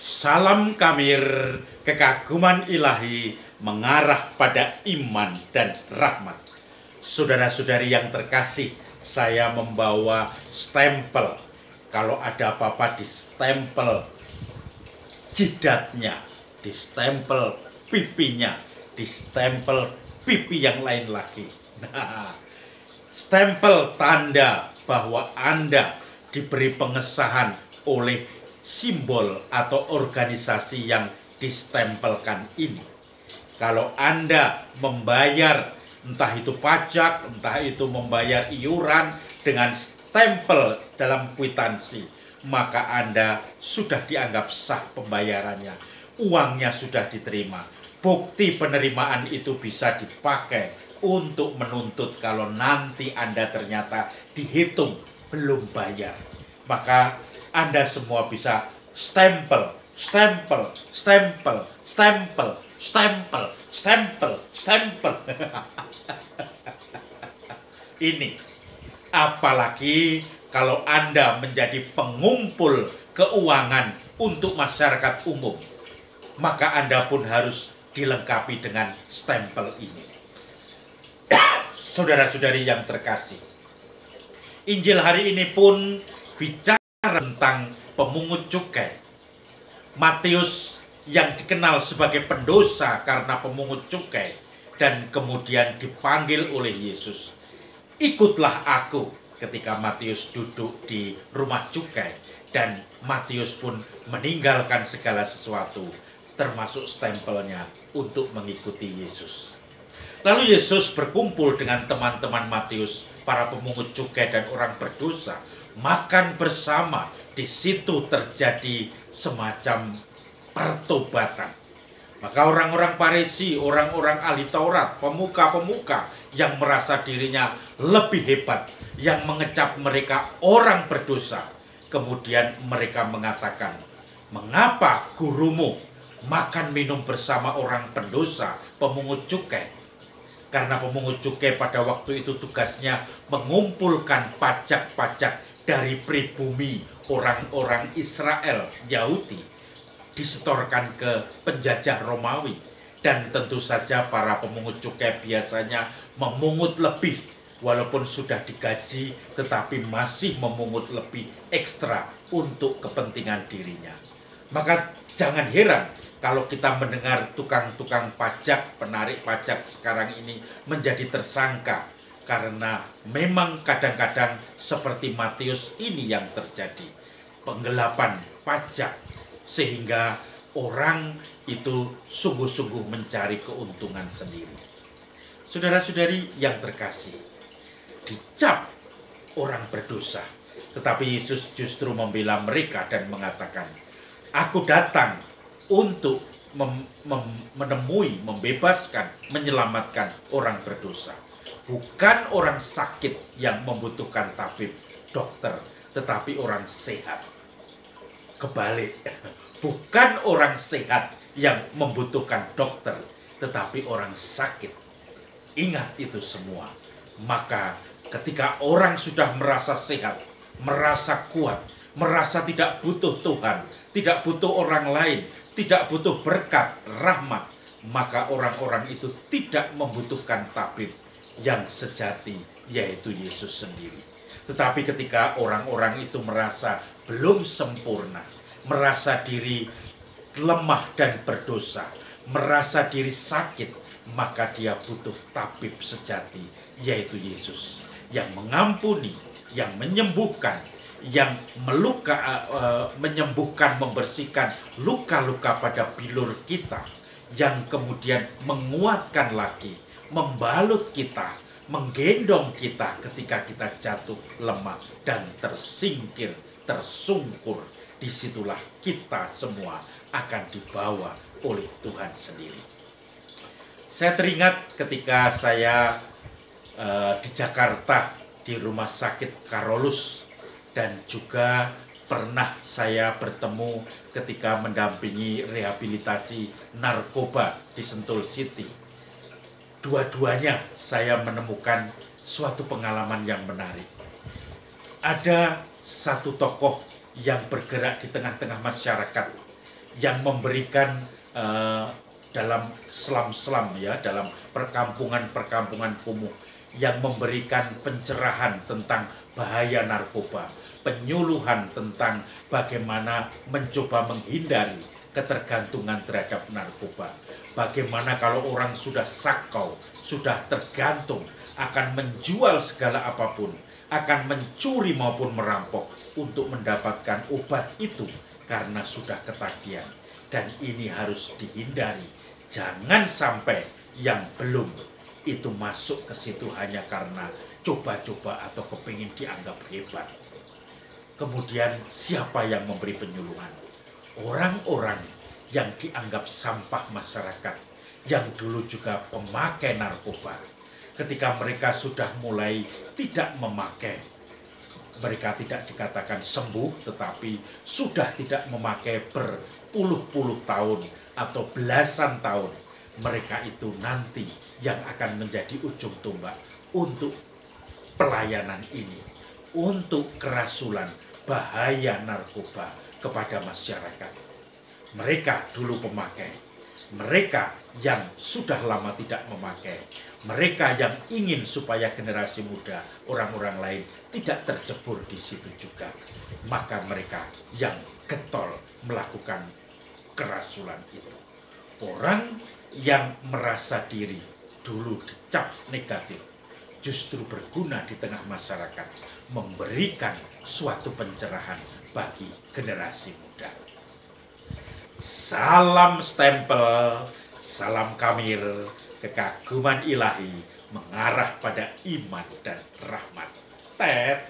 Salam Kamir, kekaguman ilahi mengarah pada iman dan rahmat. Saudara-saudari yang terkasih, saya membawa stempel. Kalau ada apa-apa di stempel jidatnya, di stempel pipinya, di stempel pipi yang lain lagi. Nah, stempel tanda bahwa Anda diberi pengesahan oleh simbol atau organisasi yang distempelkan ini. Kalau Anda membayar entah itu pajak, entah itu membayar iuran dengan stempel dalam kwitansi, maka Anda sudah dianggap sah pembayarannya. Uangnya sudah diterima. Bukti penerimaan itu bisa dipakai untuk menuntut kalau nanti Anda ternyata dihitung belum bayar. Maka Anda semua bisa stempel, stempel, stempel, stempel, stempel, stempel, stempel. Ini, apalagi kalau Anda menjadi pengumpul keuangan untuk masyarakat umum, maka Anda pun harus dilengkapi dengan stempel ini. Saudara-saudari yang terkasih, Injil hari ini pun bicara tentang pemungut cukai. Matius yang dikenal sebagai pendosa karena pemungut cukai dan kemudian dipanggil oleh Yesus, "Ikutlah aku," ketika Matius duduk di rumah cukai, dan Matius pun meninggalkan segala sesuatu termasuk stempelnya untuk mengikuti Yesus. Lalu Yesus berkumpul dengan teman-teman Matius, para pemungut cukai dan orang berdosa, makan bersama. Di situ terjadi semacam pertobatan. Maka orang-orang Farisi, orang-orang ahli Taurat, pemuka-pemuka yang merasa dirinya lebih hebat, yang mengecap mereka orang berdosa, kemudian mereka mengatakan, "Mengapa gurumu makan minum bersama orang pendosa, pemungut cukai?" Karena pemungut cukai pada waktu itu tugasnya mengumpulkan pajak-pajak dari pribumi orang-orang Israel, Yahudi, disetorkan ke penjajah Romawi. Dan tentu saja para pemungut cukai biasanya memungut lebih, walaupun sudah digaji, tetapi masih memungut lebih ekstra untuk kepentingan dirinya. Maka jangan heran kalau kita mendengar tukang-tukang pajak, penarik pajak sekarang ini menjadi tersangka, karena memang kadang-kadang seperti Matius ini yang terjadi, penggelapan pajak, sehingga orang itu sungguh-sungguh mencari keuntungan sendiri. Saudara-saudari yang terkasih, dicap orang berdosa, tetapi Yesus justru membela mereka dan mengatakan, "Aku datang untuk menemui, membebaskan, menyelamatkan orang berdosa. Bukan orang sakit yang membutuhkan tabib, dokter, tetapi orang sehat." Kebalik, bukan orang sehat yang membutuhkan dokter, tetapi orang sakit. Ingat itu semua. Maka ketika orang sudah merasa sehat, merasa kuat, merasa tidak butuh Tuhan, tidak butuh orang lain, tidak butuh berkat, rahmat, maka orang-orang itu tidak membutuhkan tabib yang sejati, yaitu Yesus sendiri. Tetapi ketika orang-orang itu merasa belum sempurna, merasa diri lemah dan berdosa, merasa diri sakit, maka dia butuh tabib sejati, yaitu Yesus, yang mengampuni, yang menyembuhkan, yang menyembuhkan, membersihkan luka-luka pada bilur kita, yang kemudian menguatkan lagi, membalut kita, menggendong kita ketika kita jatuh lemah dan tersingkir, tersungkur. Disitulah kita semua akan dibawa oleh Tuhan sendiri. Saya teringat ketika saya di Jakarta di Rumah Sakit Karolus, dan juga pernah saya bertemu ketika mendampingi rehabilitasi narkoba di Sentul City. Dua-duanya saya menemukan suatu pengalaman yang menarik. Ada satu tokoh yang bergerak di tengah-tengah masyarakat yang memberikan dalam selam-selam ya, dalam perkampungan-perkampungan kumuh, yang memberikan pencerahan tentang bahaya narkoba, penyuluhan tentang bagaimana mencoba menghindari ketergantungan terhadap narkoba. Bagaimana kalau orang sudah sakau, sudah tergantung, akan menjual segala apapun, akan mencuri maupun merampok untuk mendapatkan obat itu karena sudah ketagihan. Dan ini harus dihindari. Jangan sampai yang belum itu masuk ke situ hanya karena coba-coba atau kepingin dianggap hebat. Kemudian siapa yang memberi penyuluhan? Orang-orang yang dianggap sampah masyarakat, yang dulu juga pemakai narkoba. Ketika mereka sudah mulai tidak memakai, mereka tidak dikatakan sembuh, tetapi sudah tidak memakai berpuluh-puluh tahun atau belasan tahun. Mereka itu nanti yang akan menjadi ujung tombak untuk pelayanan ini, untuk kerasulan bahaya narkoba kepada masyarakat. Mereka dulu pemakai, mereka yang sudah lama tidak memakai, mereka yang ingin supaya generasi muda, orang-orang lain tidak tercebur di situ juga. Maka mereka yang getol melakukan kerasulan itu. Orang yang merasa diri dulu dicap negatif, justru berguna di tengah masyarakat, memberikan suatu pencerahan bagi generasi muda. Salam stempel, salam kamil, kekaguman ilahi mengarah pada iman dan rahmat. Tet.